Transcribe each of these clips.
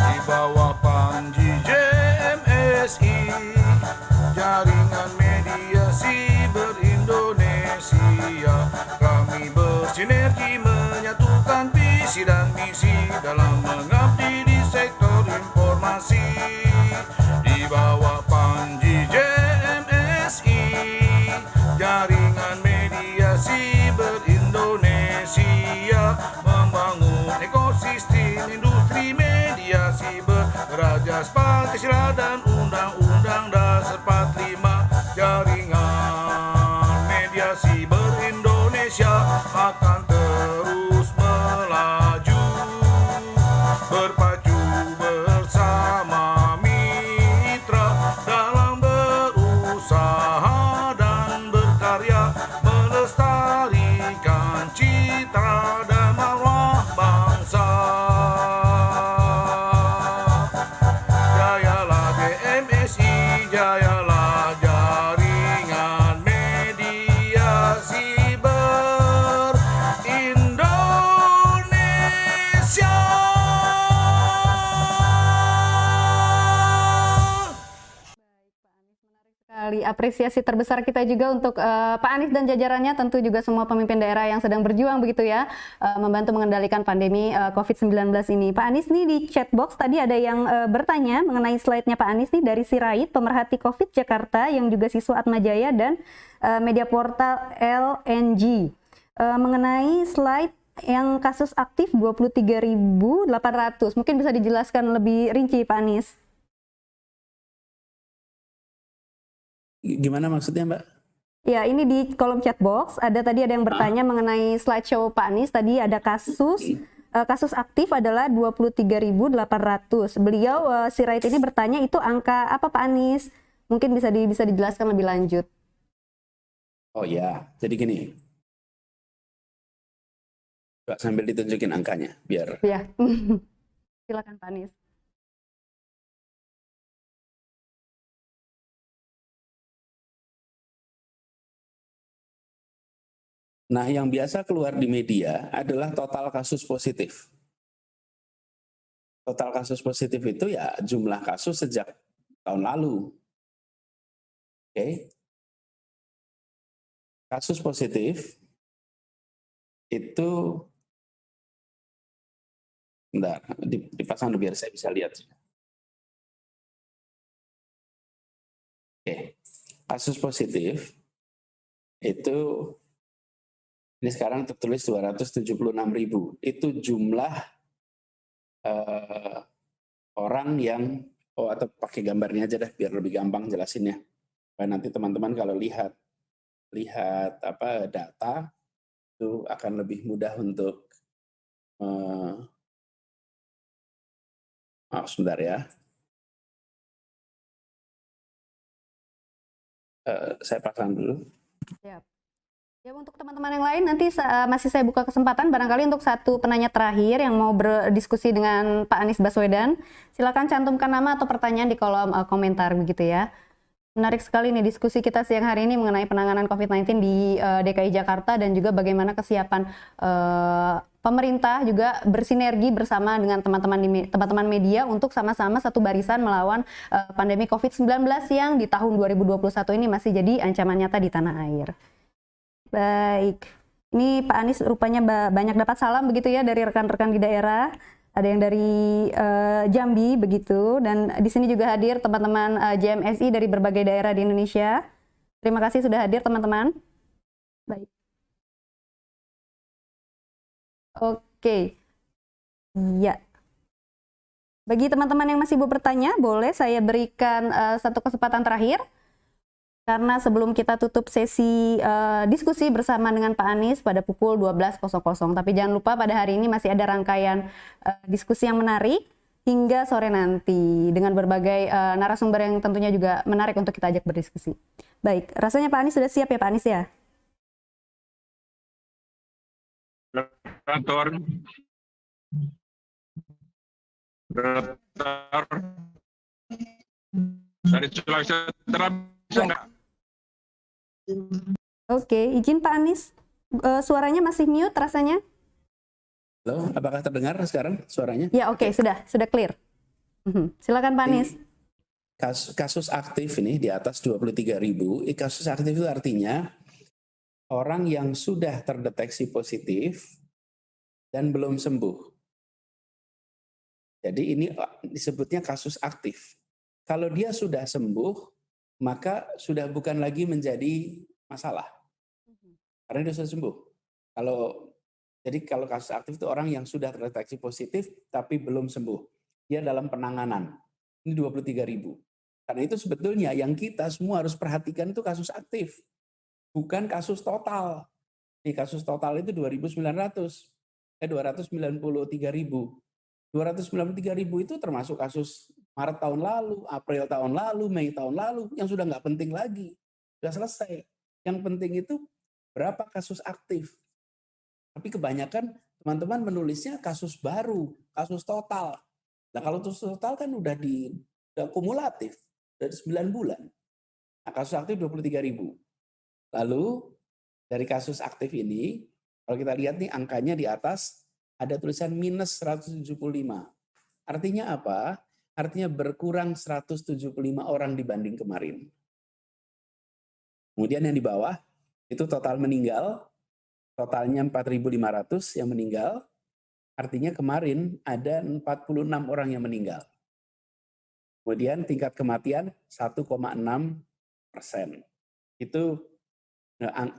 Di bawah Panji JMSI, jaringan media siber Indonesia, kami bersinergi menyatukan visi dan misi dalam mengabdi di sektor informasi. Di bawah Panji JMSI, jaringan media siber Indonesia, membangun ekosistem industri media siber, Rajas Pancasila dan Undang-Undang Dasar 45. Jaringan media siber Indonesia akan terus melaju, berpacu bersama mitra dalam berusaha dan berkarya, melestarikan citra dan marwah bangsa. Jayalah JMSI, jayalah jaringan media siber Indonesia. Kali apresiasi terbesar kita juga untuk Pak Anies dan jajarannya, tentu juga semua pemimpin daerah yang sedang berjuang begitu ya, membantu mengendalikan pandemi COVID-19 ini. Pak Anies nih, di chat box tadi ada yang bertanya mengenai slide-nya Pak Anies nih dari Sirait, pemerhati COVID Jakarta yang juga siswa Atmajaya dan media portal LNG, mengenai slide yang kasus aktif 23.800. Mungkin bisa dijelaskan lebih rinci Pak Anies. Gimana maksudnya, Mbak? Ya, ini di kolom chat box ada yang bertanya mengenai slideshow Pak Anies. Tadi ada kasus aktif adalah 23.800. Beliau Sirait ini bertanya itu angka apa Pak Anies? Mungkin bisa dijelaskan lebih lanjut. Oh ya, jadi gini. Coba sambil ditunjukin angkanya biar. Ya. Silakan Pak Anies. Nah, yang biasa keluar di media adalah total kasus positif. Total kasus positif itu ya jumlah kasus sejak tahun lalu. Oke. Kasus positif itu, bentar, dipasang biar saya bisa lihat. Oke. Kasus positif itu ini sekarang tertulis 276.000. Itu jumlah orang yang, atau pakai gambarnya aja dah biar lebih gampang jelasinnya. Supaya nanti teman-teman kalau lihat apa data itu akan lebih mudah untuk sebentar ya. Saya pasang dulu. Siap. Ya, untuk teman-teman yang lain nanti masih saya buka kesempatan barangkali untuk satu penanya terakhir yang mau berdiskusi dengan Pak Anies Baswedan. Silakan cantumkan nama atau pertanyaan di kolom komentar begitu ya. Menarik sekali nih diskusi kita siang hari ini mengenai penanganan COVID-19 di DKI Jakarta dan juga bagaimana kesiapan pemerintah juga bersinergi bersama dengan teman-teman media untuk sama-sama satu barisan melawan pandemi COVID-19 yang di tahun 2021 ini masih jadi ancaman nyata di tanah air. Baik, ini Pak Anies rupanya banyak dapat salam begitu ya dari rekan-rekan di daerah. Ada yang dari Jambi begitu, dan di sini juga hadir teman-teman JMSI dari berbagai daerah di Indonesia. Terima kasih sudah hadir teman-teman. Baik. Oke. Ya. Bagi teman-teman yang masih mau bertanya, boleh saya berikan satu kesempatan terakhir. Karena sebelum kita tutup sesi diskusi bersama dengan Pak Anies pada pukul 12.00. Tapi jangan lupa pada hari ini masih ada rangkaian diskusi yang menarik hingga sore nanti dengan berbagai narasumber yang tentunya juga menarik untuk kita ajak berdiskusi. Baik, rasanya Pak Anies sudah siap ya Pak Anies ya? Dari Sulawesi Utara bisa nggak? Oke, izin Pak Anies. Suaranya masih mute rasanya? Halo, apakah terdengar sekarang suaranya? Ya, oke, sudah clear. Silakan Pak Anies. Kasus aktif ini di atas 23.000, kasus aktif itu artinya orang yang sudah terdeteksi positif dan belum sembuh. Jadi ini disebutnya kasus aktif. Kalau dia sudah sembuh, maka sudah bukan lagi menjadi masalah. Karena dia sudah sembuh. Jadi kalau kasus aktif itu orang yang sudah terdeteksi positif tapi belum sembuh. Dia dalam penanganan. Ini 23.000. Karena itu sebetulnya yang kita semua harus perhatikan itu kasus aktif. Bukan kasus total. Di kasus total itu 293.000. 293.000 itu termasuk kasus Maret tahun lalu, April tahun lalu, Mei tahun lalu, yang sudah nggak penting lagi. Sudah selesai. Yang penting itu berapa kasus aktif. Tapi kebanyakan teman-teman menulisnya kasus baru, kasus total. Nah kalau kasus total kan udah kumulatif, dari 9 bulan. Nah kasus aktif 23.000. Lalu dari kasus aktif ini, kalau kita lihat nih angkanya di atas, ada tulisan minus 175. Artinya apa? Artinya berkurang 175 orang dibanding kemarin. Kemudian yang di bawah, itu total meninggal, totalnya 4.500 yang meninggal, artinya kemarin ada 46 orang yang meninggal. Kemudian tingkat kematian 1,6%. Itu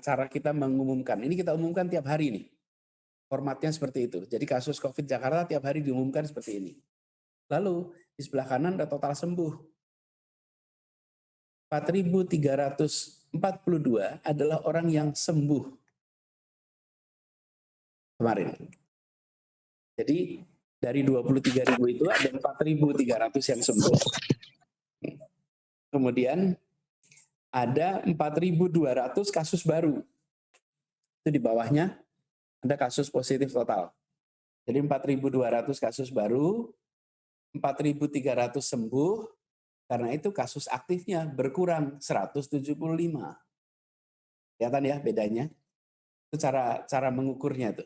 cara kita mengumumkan. Ini kita umumkan tiap hari nih. Formatnya seperti itu. Jadi kasus COVID Jakarta tiap hari diumumkan seperti ini. Lalu di sebelah kanan ada total sembuh. 4.342 adalah orang yang sembuh kemarin. Jadi dari 23.000 itu ada 4.300 yang sembuh. Kemudian ada 4.200 kasus baru. Itu di bawahnya ada kasus positif total. Jadi 4.200 kasus baru, 4.300 sembuh, karena itu kasus aktifnya berkurang 175. Kelihatan ya bedanya? Itu cara mengukurnya tuh.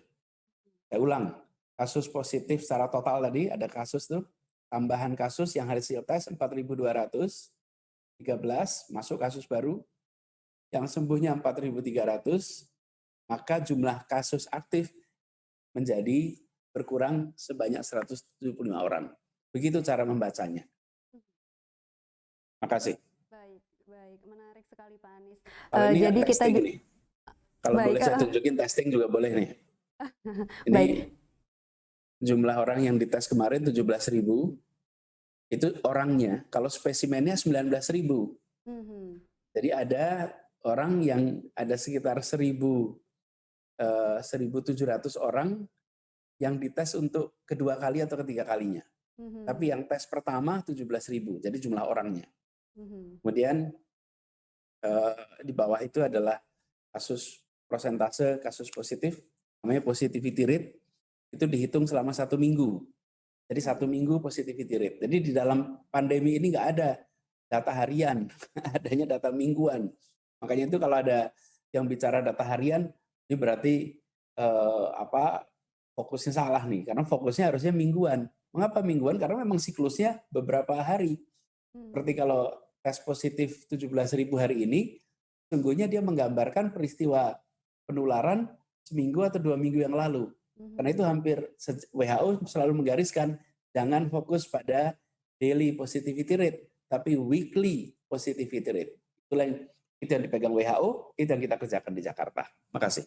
Saya ulang, kasus positif secara total tadi ada kasus tuh, tambahan kasus yang hasil tes 4.213, masuk kasus baru, yang sembuhnya 4.300, maka jumlah kasus aktif menjadi berkurang sebanyak 175 orang. Begitu cara membacanya. Makasih. Baik, menarik sekali Pak Anies. Jadi kita nih. Kalau boleh saya tunjukin testing juga boleh nih. Ini baik. Jumlah orang yang dites kemarin 17.000. Itu orangnya, kalau spesimennya 19.000. Jadi ada orang yang ada sekitar 1.700 orang yang dites untuk kedua kali atau ketiga kalinya. Tapi yang tes pertama 17.000, jadi jumlah orangnya. Kemudian di bawah itu adalah persentase kasus positif, namanya positivity rate, itu dihitung selama 1 minggu. Jadi 1 minggu positivity rate. Jadi di dalam pandemi ini nggak ada data harian, adanya data mingguan. Makanya itu kalau ada yang bicara data harian, ini berarti fokusnya salah nih, karena fokusnya harusnya mingguan. Mengapa mingguan? Karena memang siklusnya beberapa hari. Seperti kalau tes positif 17.000 hari ini, sungguhnya dia menggambarkan peristiwa penularan seminggu atau 2 minggu yang lalu. Karena itu hampir WHO selalu menggariskan, jangan fokus pada daily positivity rate, tapi weekly positivity rate. Itu yang dipegang WHO, itu yang kita kerjakan di Jakarta. Makasih.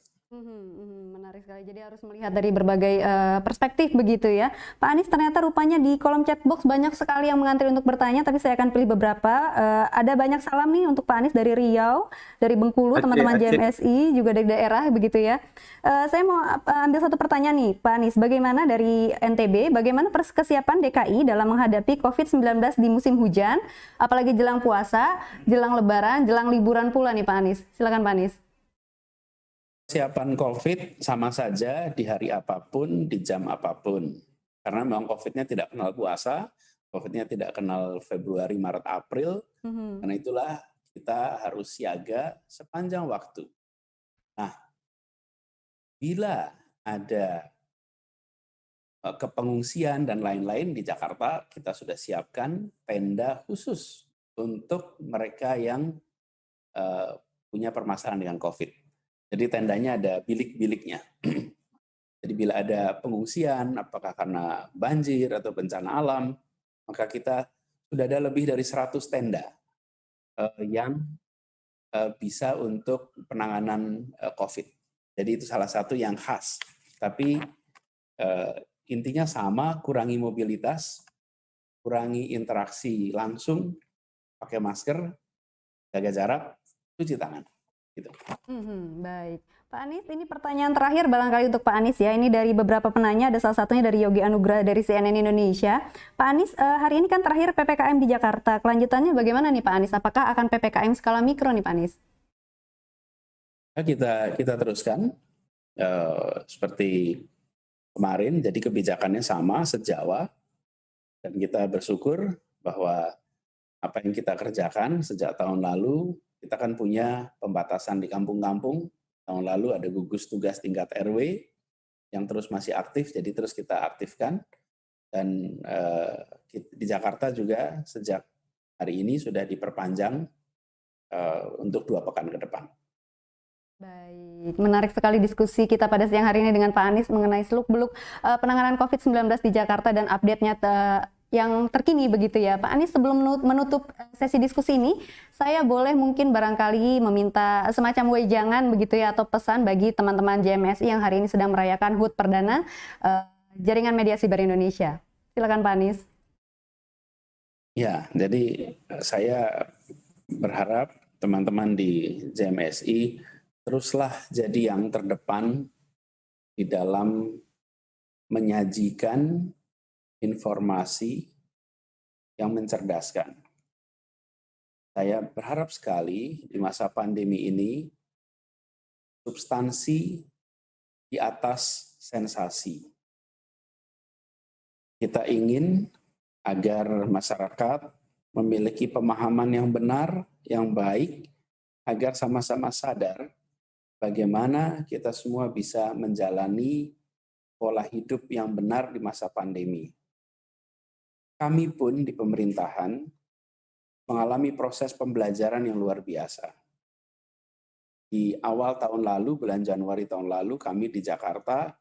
Menarik sekali. Jadi harus melihat dari berbagai perspektif begitu ya. Pak Anies, ternyata rupanya di kolom chat box banyak sekali yang mengantri untuk bertanya, tapi saya akan pilih beberapa. Ada banyak salam nih untuk Pak Anies dari Riau, dari Bengkulu, teman-teman JMSI, juga dari daerah begitu ya. Saya mau ambil satu pertanyaan nih, Pak Anies. Bagaimana dari NTB, bagaimana kesiapan DKI dalam menghadapi COVID-19 di musim hujan, apalagi jelang puasa, jelang lebaran, jelang liburan pula nih Pak Anies. Silakan Pak Anies. Persiapan COVID sama saja di hari apapun, di jam apapun. Karena memang COVID-nya tidak kenal puasa, COVID-nya tidak kenal Februari, Maret, April. Karena itulah kita harus siaga sepanjang waktu. bila ada kepengungsian dan lain-lain di Jakarta, kita sudah siapkan tenda khusus untuk mereka yang punya permasalahan dengan COVID. Jadi tendanya ada bilik-biliknya. Jadi bila ada pengungsian, apakah karena banjir atau bencana alam, maka kita sudah ada lebih dari 100 tenda yang bisa untuk penanganan COVID. Jadi itu salah satu yang khas. Tapi intinya sama, kurangi mobilitas, kurangi interaksi langsung, pakai masker, jaga jarak, cuci tangan. Gitu. Baik. Pak Anies, ini pertanyaan terakhir barangkali untuk Pak Anies ya. Ini dari beberapa penanya, ada salah satunya dari Yogi Anugrah dari CNN Indonesia. Pak Anies, hari ini kan terakhir PPKM di Jakarta. Kelanjutannya bagaimana nih Pak Anies? Apakah akan PPKM skala mikro nih Pak Anies? Kita teruskan seperti kemarin, jadi kebijakannya sama se-Jawa, dan kita bersyukur bahwa apa yang kita kerjakan sejak tahun lalu, kita kan punya pembatasan di kampung-kampung. Tahun lalu ada gugus tugas tingkat RW yang terus masih aktif, jadi terus kita aktifkan. Dan di Jakarta juga sejak hari ini sudah diperpanjang untuk 2 pekan ke depan. Baik, menarik sekali diskusi kita pada siang hari ini dengan Pak Anies mengenai seluk-beluk penanganan COVID-19 di Jakarta dan update-nya yang terkini begitu ya. Pak Anies, sebelum menutup sesi diskusi ini, saya boleh mungkin barangkali meminta semacam wejangan begitu ya, atau pesan bagi teman-teman JMSI yang hari ini sedang merayakan HUT perdana Jaringan Media Siber Indonesia. Silakan Pak Anies. Ya, jadi saya berharap teman-teman di JMSI teruslah jadi yang terdepan di dalam menyajikan informasi yang mencerdaskan. Saya berharap sekali di masa pandemi ini substansi di atas sensasi. Kita ingin agar masyarakat memiliki pemahaman yang benar, yang baik, agar sama-sama sadar bagaimana kita semua bisa menjalani pola hidup yang benar di masa pandemi. Kami pun di pemerintahan mengalami proses pembelajaran yang luar biasa. Di awal tahun lalu, bulan Januari tahun lalu, kami di Jakarta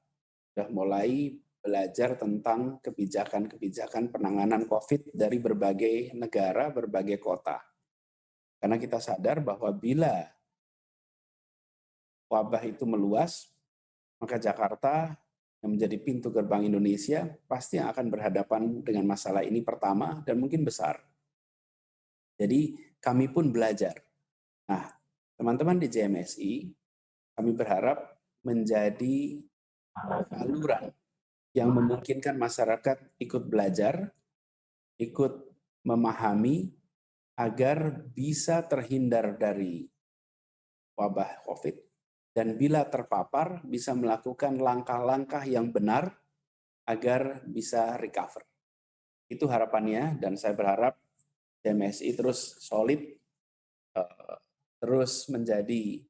sudah mulai belajar tentang kebijakan-kebijakan penanganan COVID dari berbagai negara, berbagai kota. Karena kita sadar bahwa bila wabah itu meluas, maka Jakarta yang menjadi pintu gerbang Indonesia pasti akan berhadapan dengan masalah ini pertama dan mungkin besar. Jadi kami pun belajar. Nah, teman-teman di JMSI, kami berharap menjadi saluran yang memungkinkan masyarakat ikut belajar, ikut memahami agar bisa terhindar dari wabah COVID, dan bila terpapar bisa melakukan langkah-langkah yang benar agar bisa recover. Itu harapannya, dan saya berharap JMSI terus solid, terus menjadi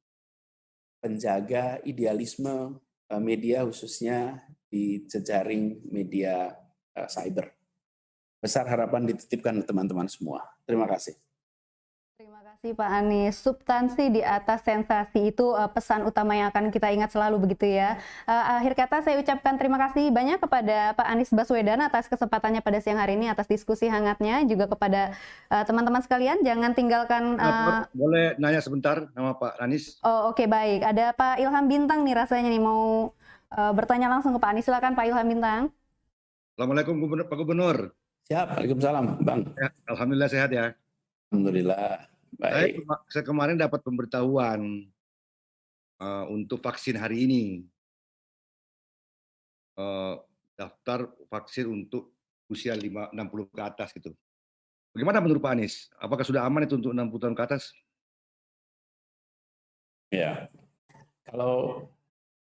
penjaga idealisme media, khususnya di jejaring media cyber. Besar harapan dititipkan teman-teman semua. Terima kasih. Terima kasih Pak Anies. Substansi di atas sensasi itu pesan utama yang akan kita ingat selalu begitu ya. Akhir kata saya ucapkan terima kasih banyak kepada Pak Anies Baswedan atas kesempatannya pada siang hari ini, atas diskusi hangatnya, juga kepada teman-teman sekalian jangan tinggalkan. Boleh nanya sebentar nama Pak Anies? Oh oke, baik. Ada Pak Ilham Bintang nih rasanya nih mau bertanya langsung ke Pak Anies. Silakan Pak Ilham Bintang. Assalamualaikum Pak Gubernur. Siap, Waalaikumsalam Bang. Ya, alhamdulillah sehat ya. Alhamdulillah. Baik. Saya kemarin dapat pemberitahuan untuk vaksin hari ini. Daftar vaksin untuk usia 60 ke atas gitu. Bagaimana menurut Pak Anies? Apakah sudah aman itu untuk 60 tahun ke atas? Ya. Kalau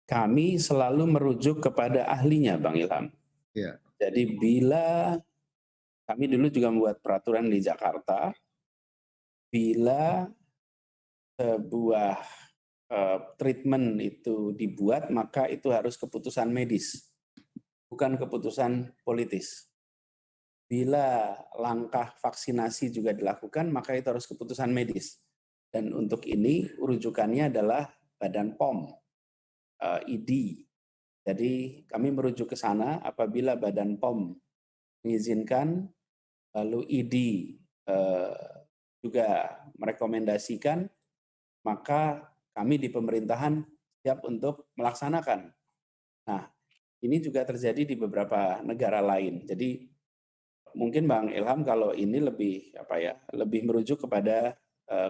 kami selalu merujuk kepada ahlinya Bang Ilham. Ya. Jadi bila kami dulu juga membuat peraturan di Jakarta, bila sebuah treatment itu dibuat, maka itu harus keputusan medis, bukan keputusan politis. Bila langkah vaksinasi juga dilakukan, maka itu harus keputusan medis. Dan untuk ini rujukannya adalah Badan POM, ID. Jadi kami merujuk ke sana apabila Badan POM mengizinkan, lalu ID juga merekomendasikan, maka kami di pemerintahan siap untuk melaksanakan. Nah, ini juga terjadi di beberapa negara lain. Jadi mungkin Bang Ilham kalau ini lebih merujuk kepada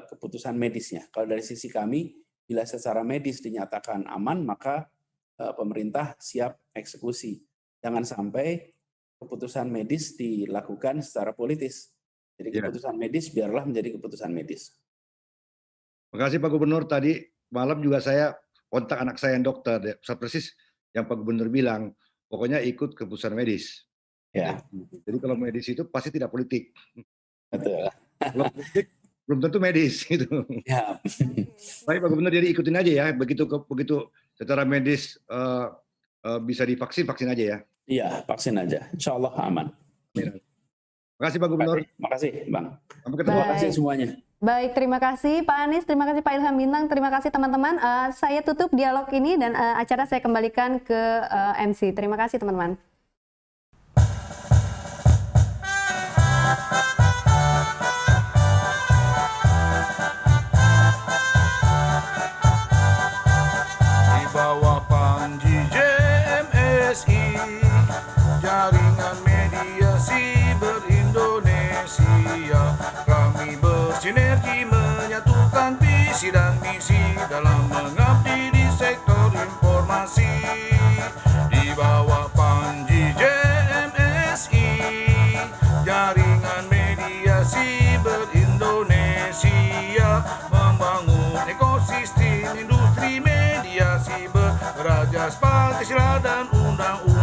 keputusan medisnya. Kalau dari sisi kami, bila secara medis dinyatakan aman, maka pemerintah siap eksekusi. Jangan sampai keputusan medis dilakukan secara politis. Jadi keputusan medis biarlah menjadi keputusan medis. Terima kasih Pak Gubernur. Tadi malam juga saya kontak anak saya yang dokter, persis yang Pak Gubernur bilang, pokoknya ikut keputusan medis. Ya. Jadi kalau medis itu pasti tidak politik. Betul. Kalau politik belum tentu medis gitu. Ya. Baik Pak Gubernur, jadi ikutin aja ya. Begitu secara medis bisa divaksin, vaksin aja ya. Iya, vaksin aja. Insya Allah aman. Terima kasih Pak Gubernur. Terima kasih Bang. Sampai ketemu. Terima kasih semuanya. Baik, terima kasih Pak Anies, terima kasih Pak Ilham Bintang, terima kasih teman-teman. Saya tutup dialog ini dan acara saya kembalikan ke MC. Terima kasih teman-teman. Di bawah panji JMSI, jaringan mediasi ber-Indonesia, kami bersinergi menyatukan visi dan misi dalam mengabdi di sektor informasi. Di bawah panji JMSI, jaringan mediasi ber-Indonesia, membangun ekosistem industri mediasi berajas Pancasila dan undang-undang.